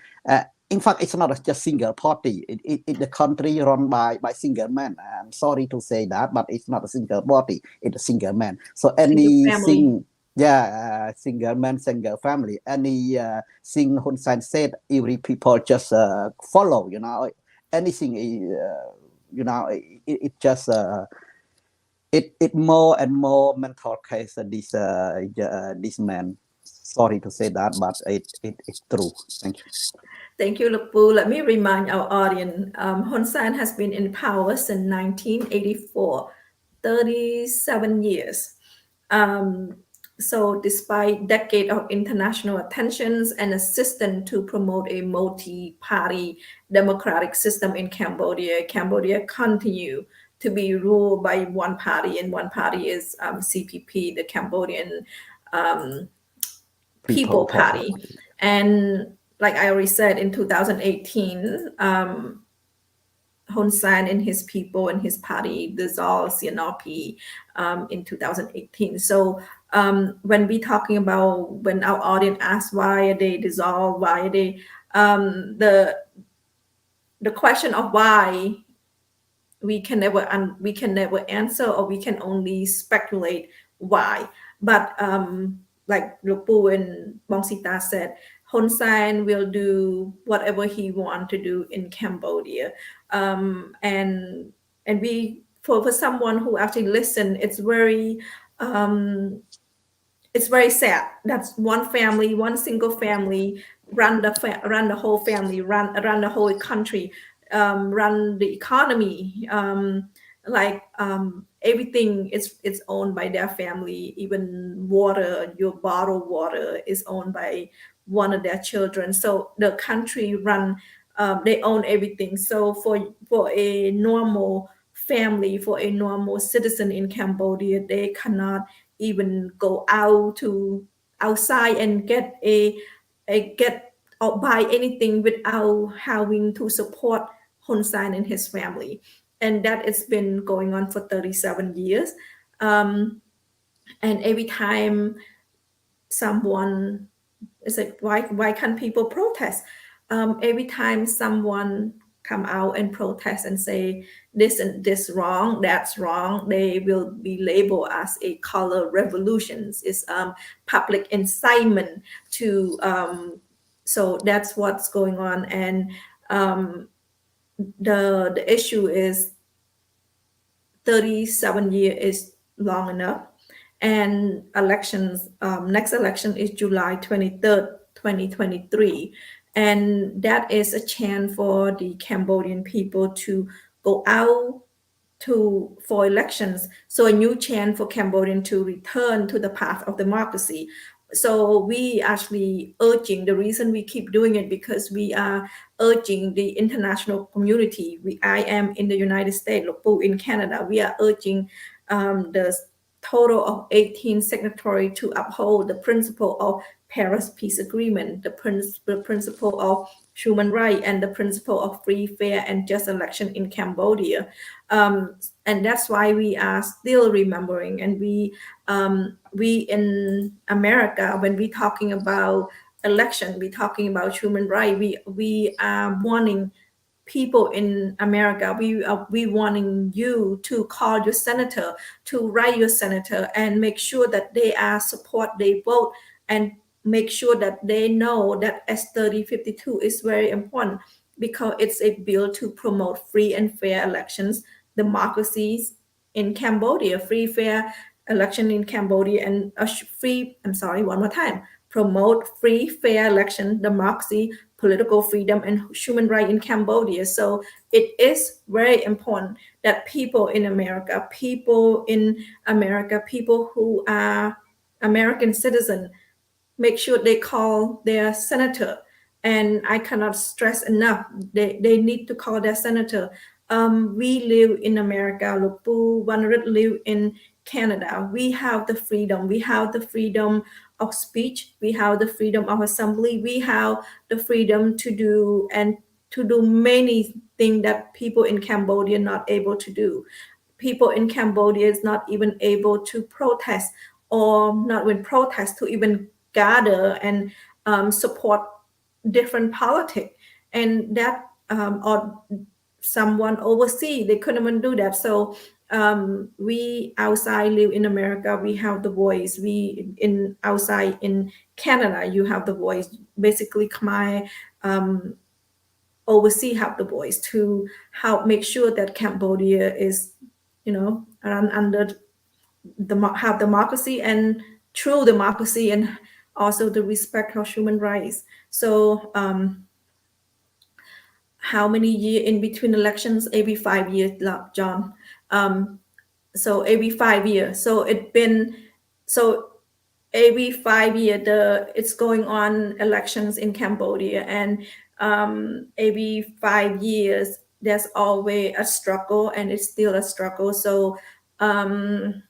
In fact, it's not just single party. It the country run by single man. I'm sorry to say that, but it's not a single party. It's a single man. So anything. Yeah, single man, single family. Any thing Hun Sen said, every people just follow. Anything. It just it more and more mental case. This man. Sorry to say that, but it's true. Thank you. Thank you, Lupu. Let me remind our audience, Hun Sen has been in power since 1984, 37 years. So despite decades of international attentions and assistance to promote a multi-party democratic system in Cambodia, Cambodia continue to be ruled by one party, and one party is CPP, the Cambodian People Party. And like I already said, in 2018, Hun Sen and his people and his party dissolved CNRP in 2018. So when we talking about, when our audience asks why are they dissolved, why are they, the question of why we can never answer, or we can only speculate why. But like Lupu and Bong Sita said, Hun Sen will do whatever he want to do in Cambodia, and we, for someone who actually listen, it's very sad. That's one family, one single family run the whole family, run the whole country, run the economy. Everything is owned by their family. Even water, your bottled water is owned by one of their children. So the country run, they own everything. So for a normal family, for a normal citizen in Cambodia, they cannot even go outside and get get or buy anything without having to support Hun Sen and his family. And that has been going on for 37 years. And every time someone is like, why can't people protest? Every time someone come out and protest and say this and this wrong, that's wrong, they will be labeled as a color revolutions. It's public incitement to so that's what's going on. And the issue is 37 years is long enough. And elections, next election is July 23rd, 2023. And that is a chance for the Cambodian people to go out for elections. So a new chance for Cambodian to return to the path of democracy. So we actually urging, the reason we keep doing it, because we are urging the international community. I am in the United States, Lupu in Canada. We are urging the total of 18 signatories to uphold the principle of Paris Peace Agreement, the principle of human rights, and the principle of free, fair, and just election in Cambodia. And that's why we are still remembering. And we in America, when we talking about election, we talking about human rights, we are wanting people in America, we wanting you to call your senator, to write your senator, and make sure that they are support, they vote, and make sure that they know that S3052 is very important, because it's a bill to promote free and fair elections, democracies in Cambodia, free, fair election in Cambodia, and one more time, promote free, fair election, democracy, political freedom, and human rights in Cambodia. So it is very important that people in America, people who are American citizens, make sure they call their senator. And I cannot stress enough, they need to call their senator. We live in America, Lupu, Vannarin live in Canada. We have the freedom. We have the freedom of speech. We have the freedom of assembly. We have the freedom to do many things that people in Cambodia are not able to do. People in Cambodia is not even able to protest, or not even protest, to even gather and support different politics. And that or someone overseas, they couldn't even do that. So we outside live in America, we have the voice. We in outside in Canada, you have the voice. Basically, Khmer overseas have the voice to help make sure that Cambodia is, run under have democracy, and true democracy, and also the respect of human rights. So how many years in between elections? Every 5 years, John. So every 5 years. So every 5 years, it's going on elections in Cambodia, and every 5 years there's always a struggle, and it's still a struggle. So and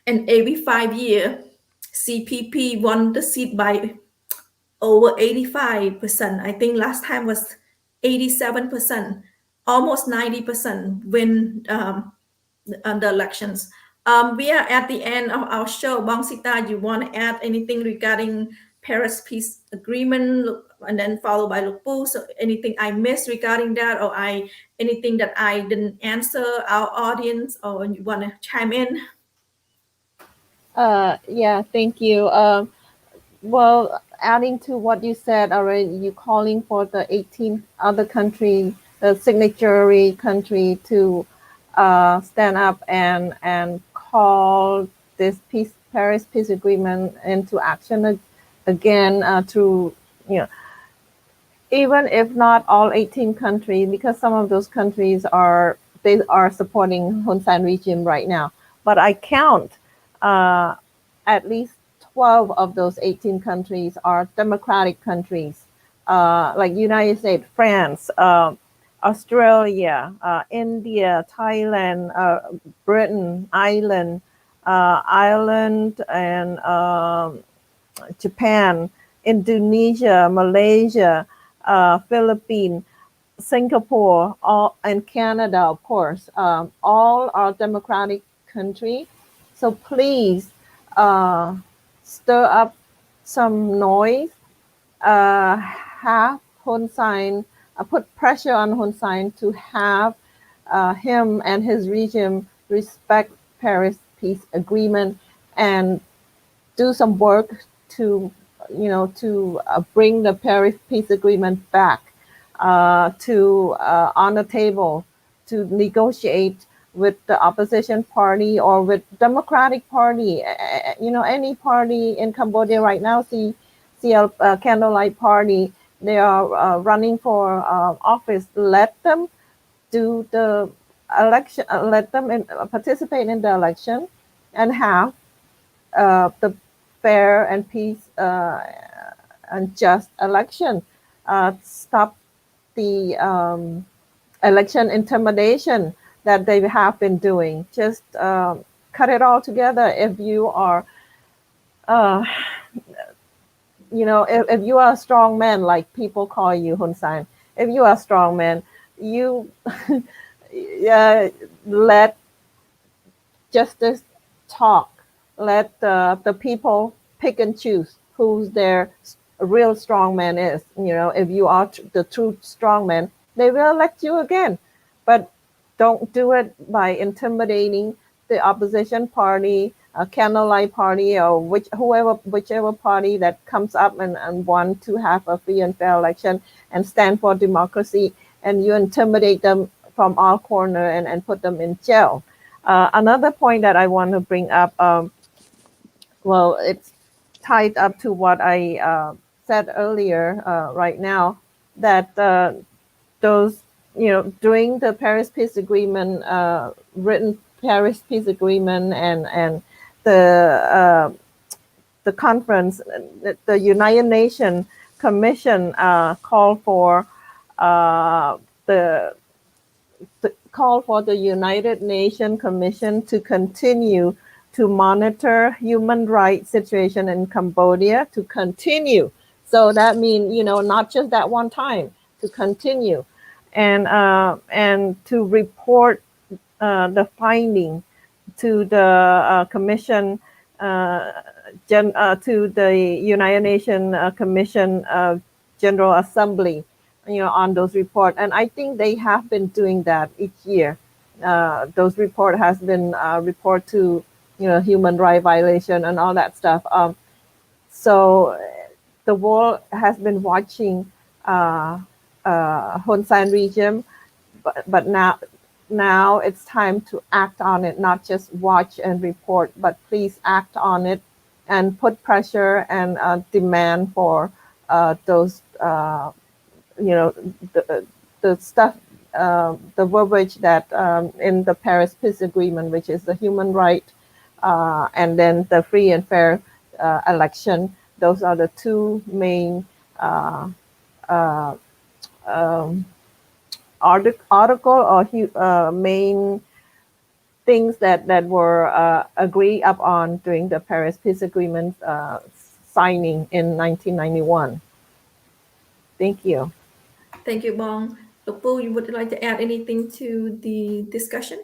every 5 years, CPP won the seat by over 85%. I think last time was 87%, almost 90% win the elections. We are at the end of our show. Bang Sita, you want to add anything regarding Paris Peace Agreement, and then followed by Luk Pu? So anything I missed regarding that, or anything that I didn't answer our audience, or you want to chime in? Yeah, thank you. Well, adding to what you said already, you calling for the 18 other countries, the signatory country, to stand up and call this Paris Peace Agreement into action again, through, you know, even if not all 18 countries, because some of those countries are supporting Hun Sen regime right now. But I count at least 12 of those 18 countries are democratic countries, like United States, France, Australia, India, Thailand, Britain, Ireland, and Japan, Indonesia, Malaysia, Philippines, Singapore, and Canada, of course. All are democratic countries. So please stir up some noise, have Hun Sen, put pressure on Hun Sen to have him and his regime respect Paris Peace Agreement and do some work to, bring the Paris Peace Agreement back on the table to negotiate with the opposition party or with Democratic Party. Any party in Cambodia right now, Candlelight Party, they are running for office. Let them do the election. Let them participate in the election and have the fair and peace and just election. Stop the election intimidation that they have been doing. Just cut it all together. If you are, if you are a strong man, like people call you, Hun Sen, if you are a strong man, you let justice talk. Let the people pick and choose who's their real strong man is. If you are the true strong man, they will elect you again. But don't do it by intimidating the opposition party, Candlelight Party, or whichever party that comes up and want to have a free and fair election and stand for democracy, and you intimidate them from all corners and put them in jail. Another point that I want to bring up, well, it's tied up to what I said earlier right now, that those, during the Paris Peace Agreement, written Paris Peace Agreement, and the conference, the United Nations Commission called for the United Nations Commission to continue to monitor human rights situation in Cambodia, to continue. So that means, not just that one time, to continue, and to report the finding to the commission, to the United Nations Commission General Assembly, on those reports. And I think they have been doing that each year. Those report has been report to, human rights violation and all that stuff. So the world has been watching Hun Sen regime, but now it's time to act on it, not just watch and report, but please act on it and put pressure and demand for those, the stuff, the verbiage that in the Paris Peace Agreement, which is the human right, and then the free and fair election. Those are the two main article or main things that were agreed upon during the Paris Peace Agreement signing in 1991. Thank you. Thank you, Bong. Lupu, you would like to add anything to the discussion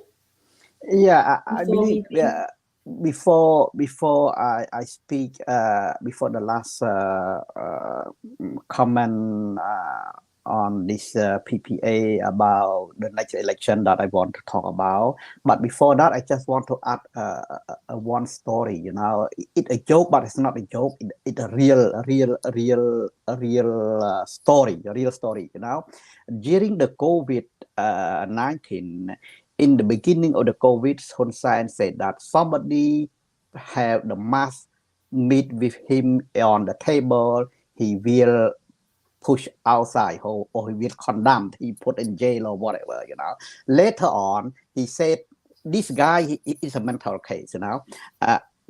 Yeah, I before believe we leave? before I speak before the last comment on this PPA about the next election that I want to talk about. But before that, I just want to add one story. You know, it's a joke, but it's not a joke. It's a real story. A real story. You know, during the COVID-19. In the beginning of the COVID, Hun Sen said that somebody have the mask meet with him on the table, he will push outside or he will condemn, he put in jail or whatever, you know. Later on, he said, this guy he is a mental case, you know.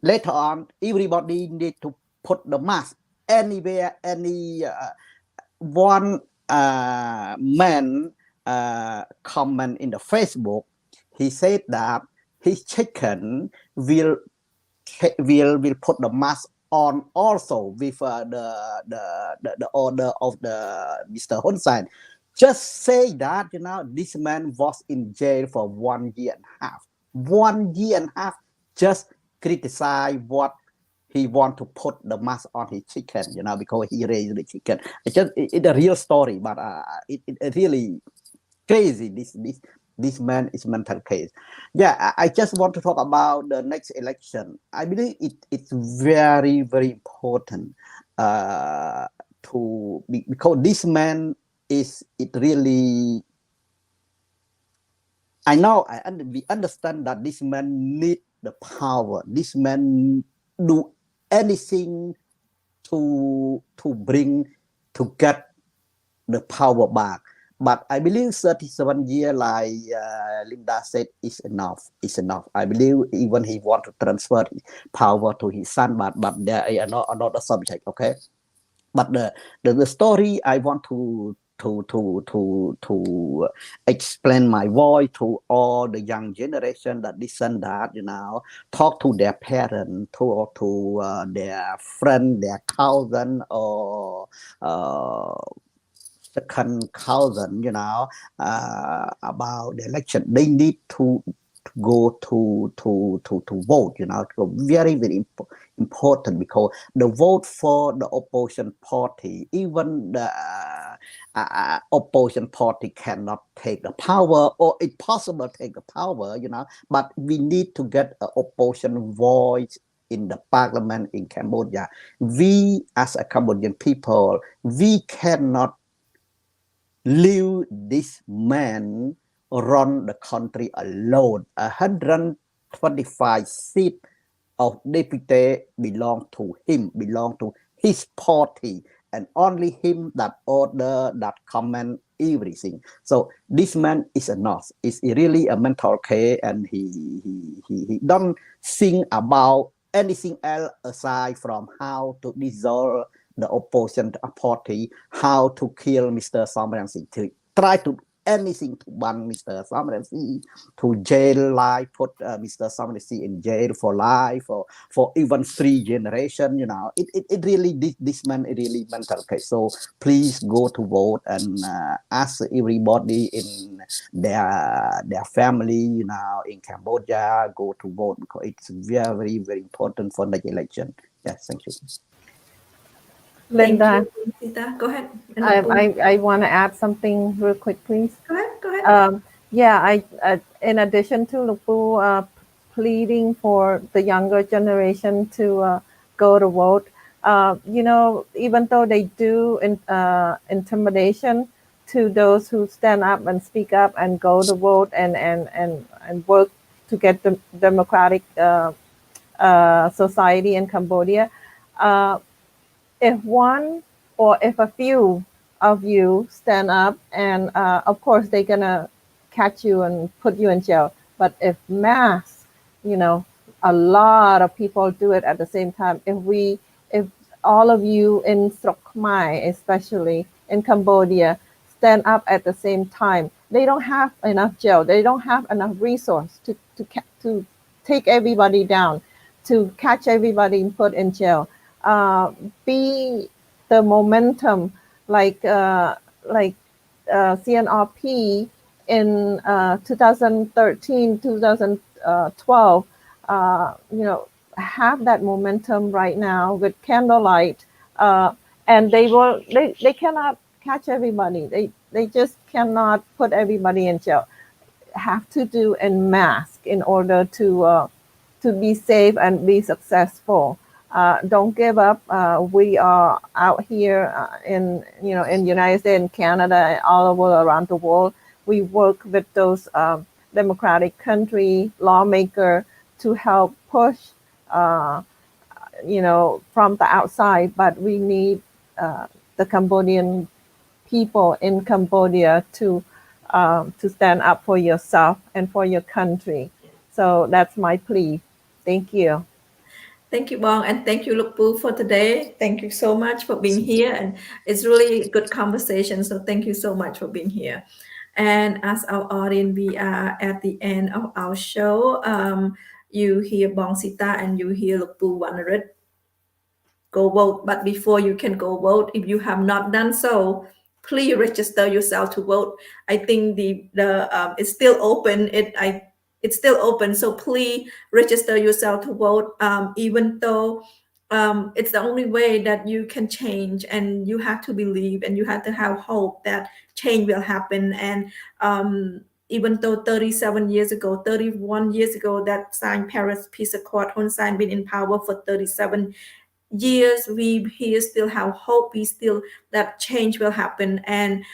Later on, everybody need to put the mask anywhere, any one man comment in the Facebook. He said that his chicken will put the mask on also with the order of the Mr. Hun Sen. Just say that, you know, this man was in jail for 1 year and a half. 1 year and a half, just criticize what he want to put the mask on his chicken, you know, because he raised the chicken. It's a real story, but it really crazy. This man is mental case. Yeah, I just want to talk about the next election. I believe it's very, very important because this man is it really. I know we understand that this man need the power. This man do anything to get the power back. But I believe 37 years, like Linda said, is enough. It's enough. I believe even he want to transfer power to his son, but there is another subject, okay? But the story I want to explain my voice to all the young generation that listen that, you know, talk to their parents, to their friend, their cousin, or second cousin, you know, about the election. They need to go to vote, you know. Very, very important because the vote for the opposition party, even the opposition party cannot take the power, or it's possible take the power, you know, but we need to get an opposition voice in the parliament in Cambodia. We as a Cambodian people, we cannot leave this man run the country alone. 125 seats of deputy belong to him, belong to his party, and only him that order, that comment everything. So this man is enough. It's really a mental case, and he don't think about anything else aside from how to dissolve the opposition party, how to kill Mr. Samransi, to try to anything to ban Mr. Samransi to jail life, put Mr. Samransi in jail for life, or for even 3 generations, you know. It really, this man is really mental case. So please go to vote and ask everybody in their family, you know, in Cambodia, go to vote because it's very, very important for the election. Yes, thank you. Linda, Thank you, Sita. Go ahead. I want to add something real quick, please. Go ahead. Yeah, in addition to Lupu pleading for the younger generation to go to vote, you know, even though they do intimidation to those who stand up and speak up and go to vote and work to get the democratic society in Cambodia, if one or if a few of you stand up, and of course they're gonna catch you and put you in jail. But if mass, you know, a lot of people do it at the same time. If all of you in Khmer, especially in Cambodia, stand up at the same time, they don't have enough jail. They don't have enough resource to take everybody down, to catch everybody and put in jail. Be the momentum like CNRP in 2013, 2012, have that momentum right now with candlelight, and they cannot catch everybody. They just cannot put everybody in jail. Have to do en masse in order to be safe and be successful. Don't give up. We are out here in United States and Canada and all over around the world. We work with those democratic country lawmaker to help push, from the outside. But we need the Cambodian people in Cambodia to stand up for yourself and for your country. So that's my plea. Thank you. Thank you, Bong, and thank you, Luk Pu, for today. Thank you so much for being here, and it's really a good conversation. So thank you so much for being here. And as our audience, we are at the end of our show. You hear Bong Sita and you hear Luk Pu Vannarin. Go vote, but before you can go vote, if you have not done so, please register yourself to vote. I think the it's still open. It's still open, so please register yourself to vote. Even though it's the only way that you can change, and you have to believe and you have to have hope that change will happen. And even though 37 years ago, 31 years ago, that signed Paris Peace Accord, Hun Sen been in power for 37 years, we here still have hope. We still that change will happen, and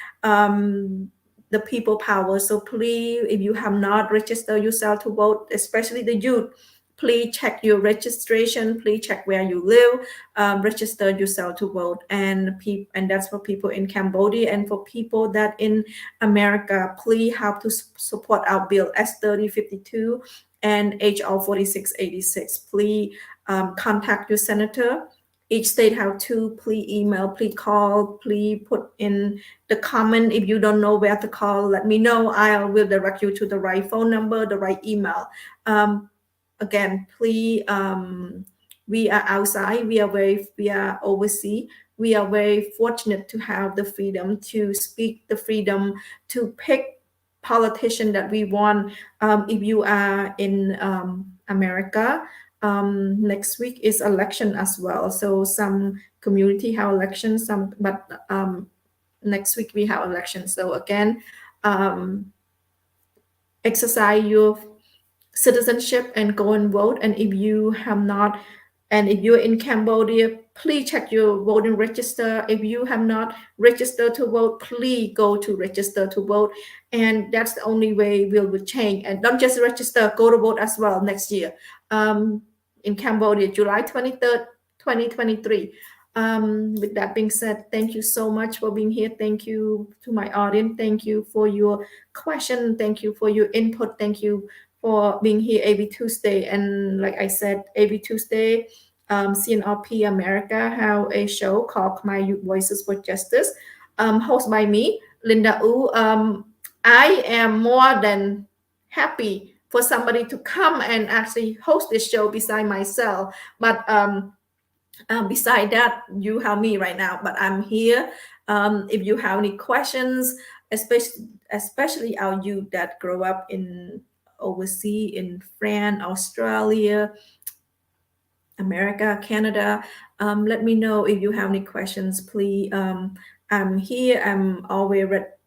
the people power. So please, if you have not registered yourself to vote, especially the youth, please check your registration. Please check where you live. Register yourself to vote, and that's for people in Cambodia, and for people that in America. Please help to support our bill S3052 and HR 4686. Please contact your senator. Each state have to. Please email, please call, please put in the comment. If you don't know where to call, let me know. I will direct you to the right phone number, the right email. Again, please, we are outside. We are overseas. We are very fortunate to have the freedom to speak, the freedom to pick politician that we want. If you are in America, next week is election as well. So some community have elections, but next week we have elections. So again, exercise your citizenship and go and vote. And if you have not, and if you're in Cambodia, please check your voting register. If you have not registered to vote, please go to register to vote. And that's the only way we will change. And don't just register, go to vote as well next year. In Cambodia, July 23rd, 2023. With that being said, thank you so much for being here. Thank you to my audience. Thank you for your question. Thank you for your input. Thank you for being here every Tuesday. And like I said, every Tuesday, CNRP America have a show called Khmer Youth Voices for Justice, hosted by me, Linda Wu. I am more than happy for somebody to come and actually host this show beside myself. But beside that, you have me right now, but I'm here. If you have any questions, especially our youth that grow up in overseas, in France, Australia, America, Canada, let me know if you have any questions. Please, I'm here. I'm always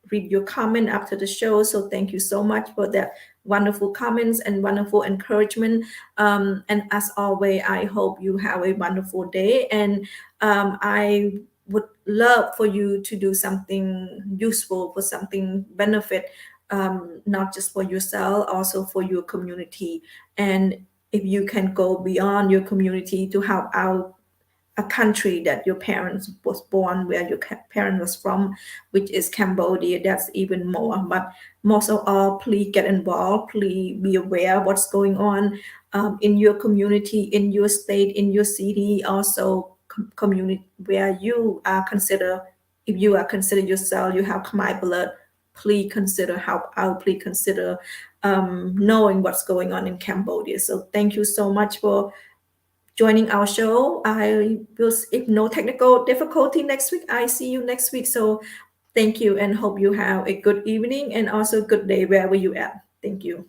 read your comment after the show. So thank you so much for that wonderful comments and wonderful encouragement. And as always, I hope you have a wonderful day. And I would love for you to do something useful, for something benefit, not just for yourself, also for your community. And if you can go beyond your community to help out a country that your parents was born, where your parent was from, which is Cambodia, that's even more. But most of all, please get involved. Please be aware of what's going on in your community, in your state, in your city, also community where you are considered. If you are considered yourself, you have Khmer blood, please consider help out. Please consider knowing what's going on in Cambodia. So thank you so much for joining our show. I will, if no technical difficulty next week, I see you next week. So thank you and hope you have a good evening and also good day wherever you at. Thank you.